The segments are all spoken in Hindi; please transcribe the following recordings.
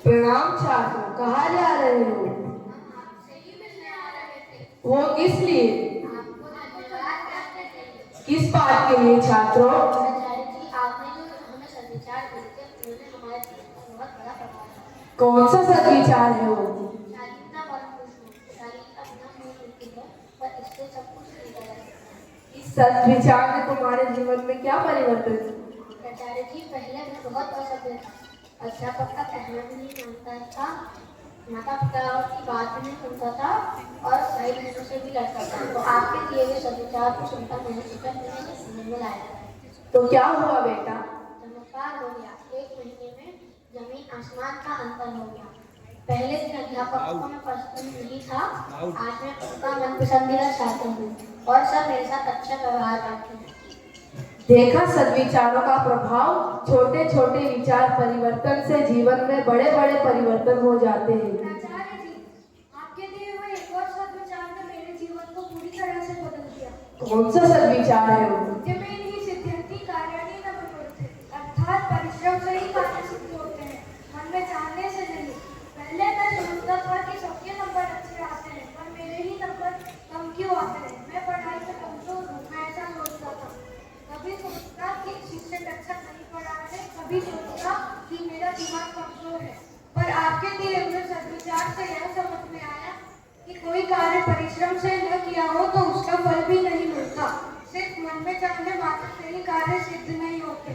प्रणाम छात्रों, कहाँ जा रहे हो? वो किस लिए? किस बात के लिए छात्रों? कौन सा सदविचार है वो? इस सदविचार ने तुम्हारे जीवन में क्या परिवर्तन? प्राचार्य जी, पहले मैं बहुत असभ्य था, अध्यापक का कहना भी नहीं मानता था, माता पिता की बात भी नहीं सुनता था और सही ढंग से भी लड़ता था। तो आपके दिए हुए सदविचार को सुनकर मैंने सोचा मैंने समझ में लाया। तो क्या हुआ बेटा? चमत्कार हो गया। 1 महीने में जमीन आसमान का अंतर हो गया। पहले दिन अध्यापकों को मैं पसंद नहीं था, आज मैं उनका मन पसंदीदा छात्र हूँ और सब मेरे साथ अच्छा व्यवहार करते हैं। देखा सद्विचारों का प्रभाव, छोटे छोटे विचार परिवर्तन से जीवन में बड़े बड़े परिवर्तन हो जाते हैं। प्राचार्य जी, आपके दिए हुए एक और सद्विचार ने मेरे जीवन को पूरी तरह से बदल दिया। कौन सा सद्विचार है वो? जमीन ही सिद्ध्यंति कार्याणि न विमूढते, अर्थात परिश्रम से ही कार्य सिद्ध होते हैं, मन में चाहने से नहीं। पहले मैं समझता था कि सबके नंबर अच्छे आते हैं, पर मेरे ही नंबर कम क्यों आते हैं? मैं पढ़ाई में कमजोर हूँ, मैं ऐसा सोचता था। कभी सोचता कि शिक्षक अच्छा नहीं पढ़ा है, कभी सोचता कि मेरा दिमाग कमजोर है। पर आपके दिए हुए सद्विचार से यह समझ में आया कि कोई कार्य परिश्रम से न किया हो तो उसका फल भी नहीं मिलता। सिर्फ मन में चाहने मात्र से ही कार्य सिद्ध नहीं होते।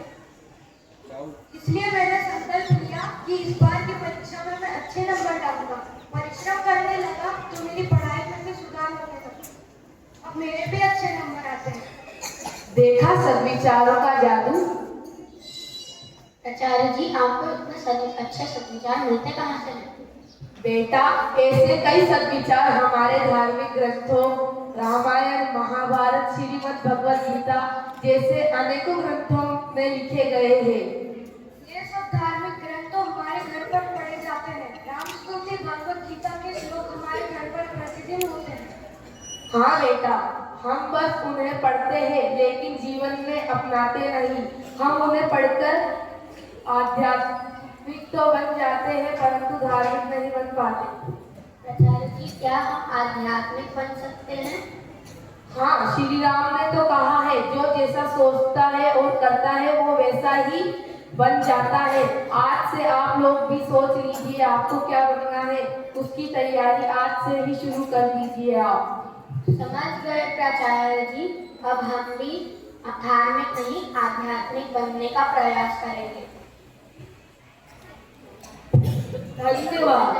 इसलिए मैंने संकल्प लिया कि इस बार की परीक्षा में मैं अच्छे नंबर लाऊंगा। परिश्रम करने लगा तो मेरी पढ़ाई में भी सुधार होने लगा। अब मेरे भी अच्छे नंबर आते हैं। देखा सद्विचारों का जादू? आचार्य जी, आपको इतने अच्छे सद्विचार मिलते कहाँ से? बेटा, ऐसे कई सद्विचार हमारे धार्मिक ग्रंथों, रामायण, महाभारत, श्रीमद् भगवद गीता जैसे अनेकों ग्रंथों में लिखे गए हैं। ये सब धार्मिक ग्रंथ तो हमारे घर पर पढ़े जाते हैं। रामस्तुति, भगवद गीता के श्लोक हमारे घर पर प्रतिदिन होते हैं। हाँ बेटा, हम बस उन्हें पढ़ते हैं लेकिन जीवन में अपनाते नहीं। हम उन्हें पढ़कर आध्यात्मिक तो बन जाते हैं परंतु धार्मिक नहीं बन पाते। आचार्य जी, क्या हम आध्यात्मिक बन सकते हैं? हाँ, श्री राम ने तो कहा है, जो जैसा सोचता है और करता है वो वैसा ही बन जाता है। आज से आप लोग भी सोच लीजिए आपको क्या बनना है, उसकी तैयारी आज से ही शुरू कर दीजिए आप। समझ गए प्राचार्य जी, अब हम भी धार्मिक नहीं आध्यात्मिक बनने का प्रयास करेंगे। धन्यवाद।